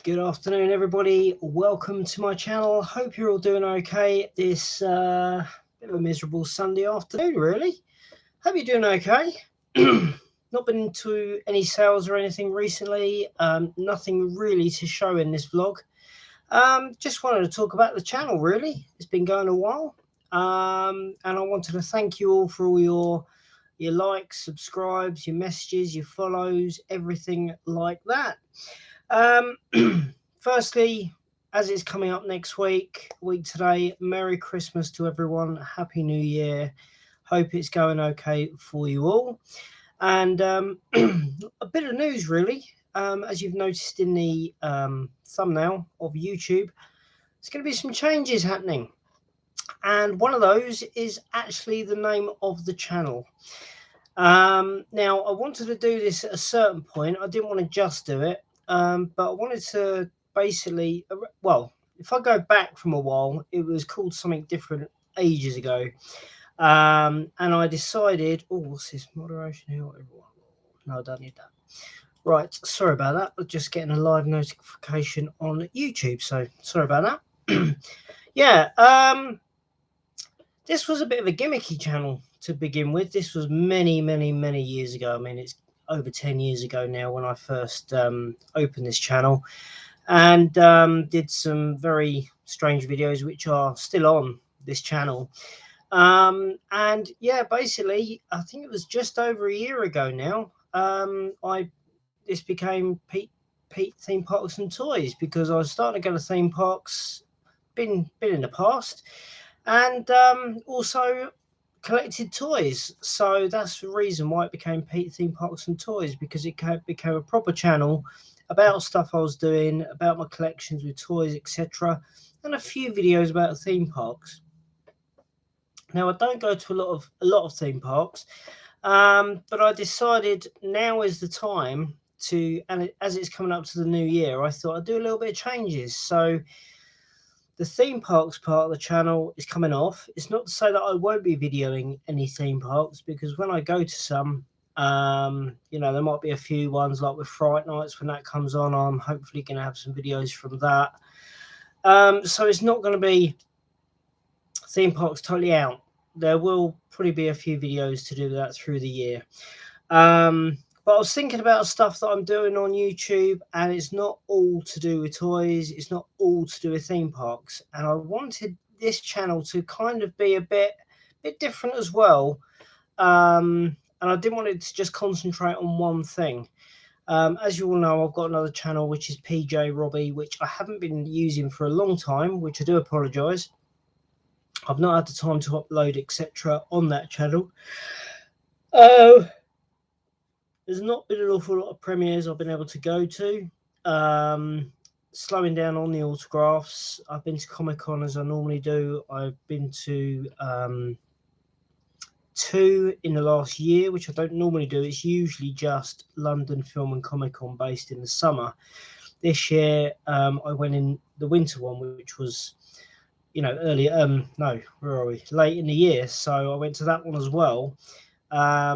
Good afternoon, everybody. Welcome to my channel. Hope you're all doing okay this bit of a miserable Sunday afternoon, really. Hope you're doing okay. Not been into any sales or anything recently. Nothing really to show in this vlog. Just wanted to talk about the channel, really. It's been going a while. And I wanted to thank you all for all your likes, subscribes, your messages, your follows, everything like that. Firstly, as it's coming up next week today, Merry Christmas to everyone. Happy New Year. Hope it's going okay for you all. And a bit of news, really. As you've noticed in the thumbnail of YouTube, there's going to be some changes happening. And one of those is actually the name of the channel. Now, I wanted to do this at a certain point. I didn't want to just do it. But I wanted to basically, well, if I go back from a while, it was called something different ages ago. And I decided, oh, what's this moderation here? No, I don't need that. Right, sorry about that. I'm just getting a live notification on YouTube, so sorry about that. Yeah, this was a bit of a gimmicky channel to begin with. This was many years ago. I mean, it's over 10 years ago now when I first opened this channel, and did some very strange videos which are still on this channel. And yeah, basically I think it was just over a year ago now, this became Pete Theme Parks and Toys, because I was starting to go to theme parks, been in the past, and also collected toys. So that's the reason why it became Pete Theme Parks and Toys, because it became a proper channel about stuff I was doing, about my collections with toys, etc., and a few videos about theme parks. Now, I don't go to a lot of theme parks, but I decided now is the time to, and as it's coming up to the new year, I thought I'd do a little bit of changes. So the theme parks part of the channel is coming off. It's not to say that I won't be videoing any theme parks, because when I go to some, you know, there might be a few ones like with Fright Nights. When that comes on, I'm hopefully going to have some videos from that. So it's not going to be theme parks totally out. There will probably be a few videos to do that through the year. But I was thinking about stuff that I'm doing on YouTube, and it's not all to do with toys. It's not all to do with theme parks. And I wanted this channel to kind of be a bit different as well. And I didn't want it to just concentrate on one thing. As you all know, I've got another channel, which is PJ Robbie, which I haven't been using for a long time, which I do apologise. I've not had the time to upload, etc., on that channel. There's not been an awful lot of premieres I've been able to go to. Slowing down on the autographs. I've been to Comic-Con as I normally do. I've been to 2 in the last year, which I don't normally do. It's usually just London Film and Comic-Con based in the summer. This year, I went in the winter one, which was, you know, earlier, no, where are we? Late in the year. So I went to that one as well,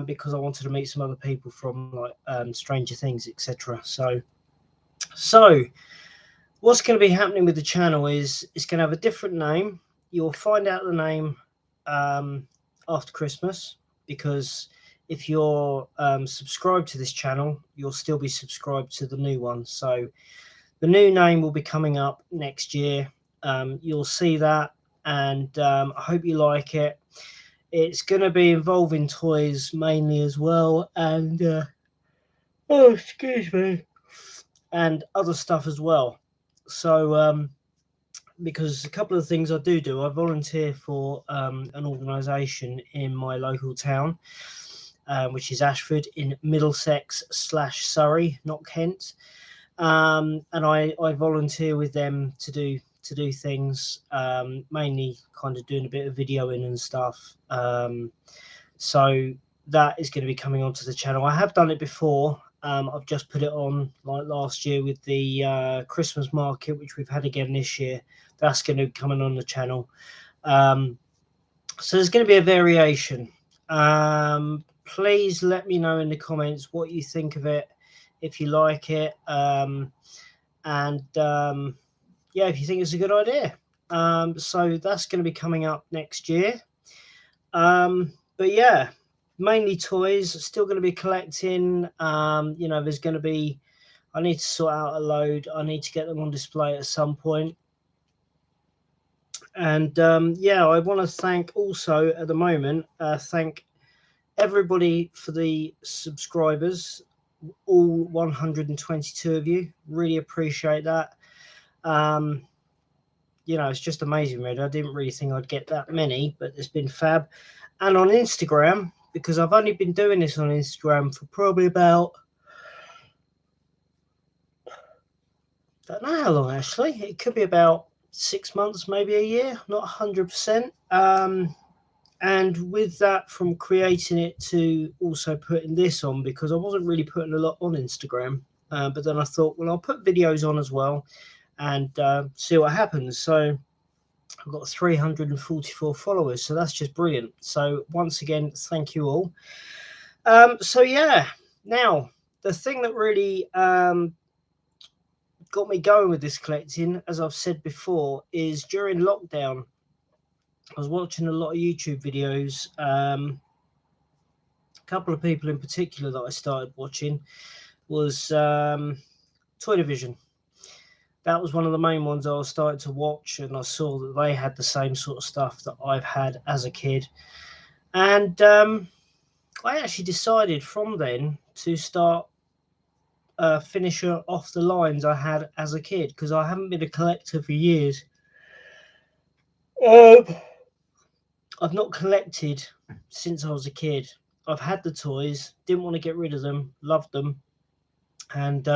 because I wanted to meet some other people from like Stranger Things, etc. So what's going to be happening with the channel is it's going to have a different name. You'll find out the name after Christmas, because if you're subscribed to this channel, you'll still be subscribed to the new one. So the new name will be coming up next year. You'll see that, and I hope you like it. It's going to be involving toys mainly as well, and oh, excuse me, and other stuff as well. So because a couple of things I do, I volunteer for an organisation in my local town, which is Ashford in Middlesex/Surrey, not Kent. And I volunteer with them to do things, mainly kind of doing a bit of videoing and stuff. So that is going to be coming onto the channel. I have done it before. I've just put it on like last year with the Christmas market, which we've had again this year. That's going to be coming on the channel. So there's going to be a variation. Please let me know in the comments what you think of it, if you like it. And yeah, if you think it's a good idea. So that's going to be coming up next year. But yeah, mainly toys. Still going to be collecting. You know, there's going to be, I need to sort out a load. I need to get them on display at some point. And yeah, I want to thank also at the moment, thank everybody for the subscribers, all 122 of you. Really appreciate that. You know, it's just amazing, really. I didn't really think I'd get that many, but it's been fab. And on Instagram, because I've only been doing this on Instagram for probably about, I don't know how long actually. It could be about 6 months, maybe a year, not 100%. And with that, from creating it to also putting this on, because I wasn't really putting a lot on Instagram, but then I thought, well, I'll put videos on as well and see what happens. So I've got 344 followers, so that's just brilliant. So once again, thank you all. So yeah, now the thing that really got me going with this collecting, as I've said before, is during lockdown, I was watching a lot of YouTube videos. A couple of people in particular that I started watching was Toy Division. That was one of the main ones I was starting to watch, and I saw that they had the same sort of stuff that I've had as a kid. And I actually decided from then to start finishing off the lines I had as a kid, because I haven't been a collector for years. I've not collected since I was a kid. I've had the toys, didn't want to get rid of them, loved them. And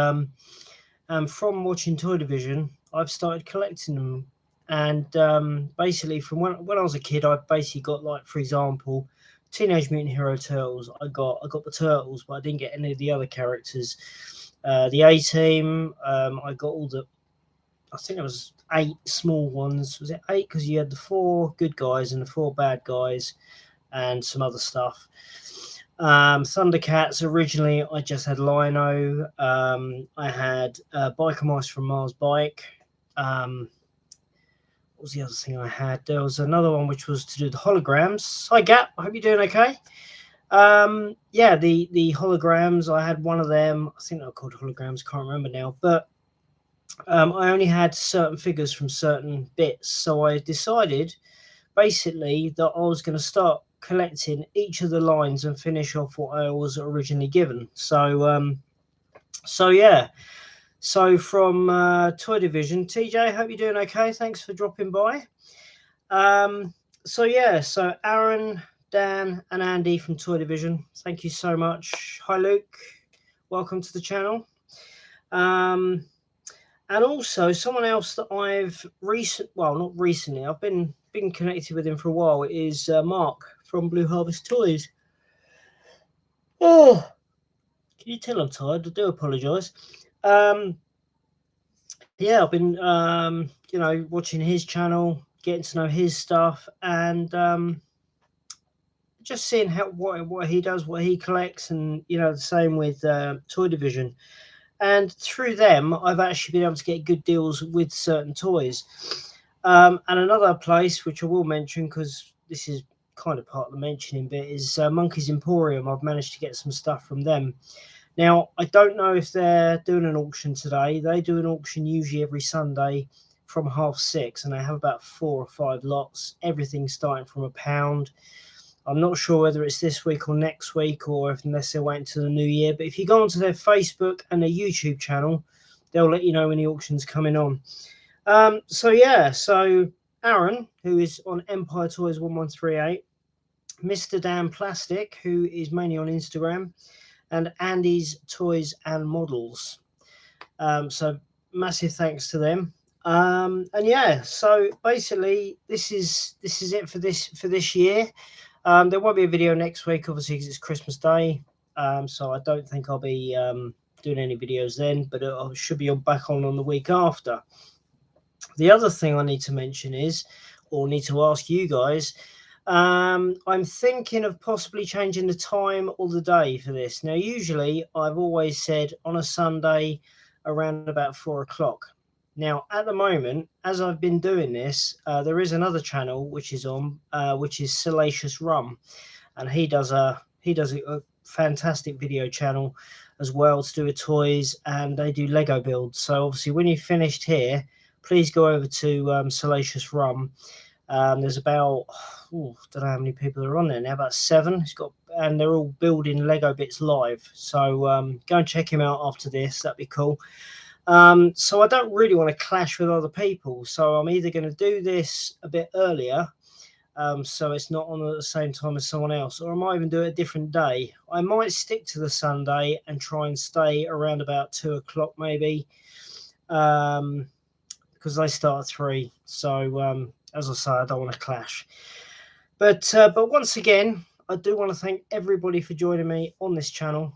from watching Toy Division, I've started collecting them. And basically, from when I was a kid, I basically got, like, for example, Teenage Mutant Hero Turtles. I got the Turtles, but I didn't get any of the other characters. The A-Team, I got all the, I think it was 8 small ones. Was it 8? Because you had the 4 good guys and the 4 bad guys and some other stuff. Thundercats, originally I just had Lino. I had Biker Mice from Mars Bike. What was the other thing I had? There was another one which was to do the holograms. Hi Gap, I hope you're doing okay. Yeah, the holograms, I had one of them. I think they were called holograms, can't remember now. But I only had certain figures from certain bits. So I decided basically that I was going to start collecting each of the lines and finish off what I was originally given. So yeah. So from Toy Division, TJ, hope you're doing okay. Thanks for dropping by. So yeah, so Aaron, Dan, and Andy from Toy Division, thank you so much. Hi Luke, welcome to the channel. And also someone else that I've not recently, I've been connected with him for a while, is Mark from Blue Harvest Toys. Oh, can you tell I'm tired? I do apologise. Yeah, I've been you know, watching his channel, getting to know his stuff, and just seeing what he does, what he collects, and you know, the same with Toy Division. And through them, I've actually been able to get good deals with certain toys. And another place which I will mention, because this is kind of part of the mentioning bit, is Monkey's Emporium. I've managed to get some stuff from them. Now, I don't know if they're doing an auction today. They do an auction usually every Sunday from 6:30, and they have about 4 or 5 lots, everything starting from £1. I'm not sure whether it's this week or next week, or unless they're waiting to the new year. But if you go onto their Facebook and their YouTube channel, they'll let you know when the auction's coming on. So yeah, so Aaron, who is on Empire Toys 1138, Mr. Dan Plastic, who is mainly on Instagram, and Andy's Toys and Models. So massive thanks to them. And yeah, so basically this is it for this year. There won't be a video next week, obviously, because it's Christmas Day. So I don't think I'll be doing any videos then, but I should be back on the week after. The other thing I need to mention is, or need to ask you guys, I'm thinking of possibly changing the time or the day for this. Now, usually I've always said on a Sunday around about 4 o'clock. Now, at the moment, as I've been doing this, there is another channel which is on, which is Salacious Rum, and he does a fantastic video channel as well to do with toys, and they do Lego builds. So obviously, when you've finished here, please go over to Salacious Rum. There's about, don't know how many people are on there now, about 7. He's got, and they're all building Lego bits live. So go and check him out after this. That'd be cool. So I don't really want to clash with other people. So I'm either going to do this a bit earlier, so it's not on at the same time as someone else, or I might even do it a different day. I might stick to the Sunday and try and stay around about 2 o'clock maybe, because they start at 3. So as I say, I don't want to clash. But once again, I do want to thank everybody for joining me on this channel.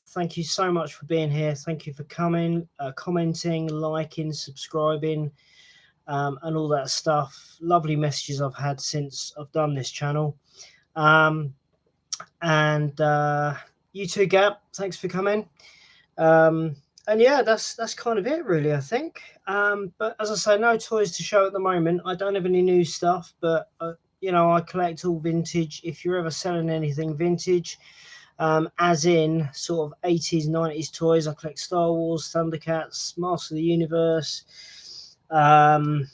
Thank you so much for being here. Thank you for coming, commenting, liking, subscribing, and all that stuff. Lovely messages I've had since I've done this channel. And you too, Gap. Thanks for coming. And yeah, that's kind of it, really, I think. But as I say, no toys to show at the moment. I don't have any new stuff, but you know, I collect all vintage. If you're ever selling anything vintage, as in sort of 80s, 90s toys, I collect Star Wars, Thundercats, Master of the Universe. Can't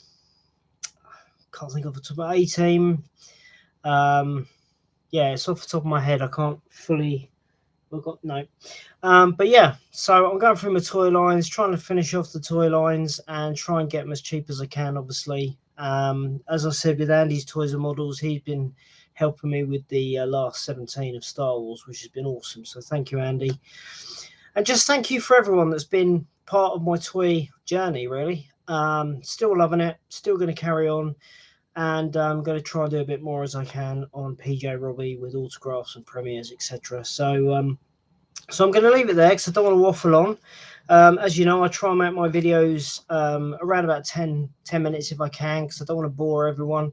think of the top of A-Team. Yeah, it's off the top of my head. I can't fully. But yeah, so I'm going through my toy lines, trying to finish off the toy lines and try and get them as cheap as I can, obviously. As I said, with Andy's Toys and Models, he's been helping me with the last 17 of Star Wars, which has been awesome. So thank you, Andy. And just thank you for everyone that's been part of my toy journey, really. Still loving it, still going to carry on. And I'm going to try and do a bit more as I can on PJ Robbie with autographs and premieres, etc. So I'm going to leave it there because I don't want to waffle on. As you know, I try and make my videos around about 10 minutes if I can, because I don't want to bore everyone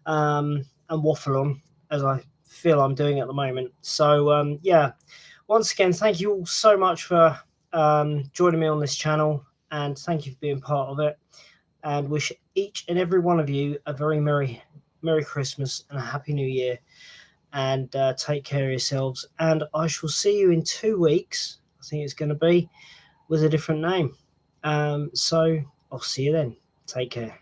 and waffle on as I feel I'm doing at the moment. So yeah, once again, thank you all so much for joining me on this channel, and thank you for being part of it. And wish each and every one of you a very Merry Christmas and a Happy New Year. And take care of yourselves. And I shall see you in 2 weeks. I think it's going to be with a different name. So I'll see you then. Take care.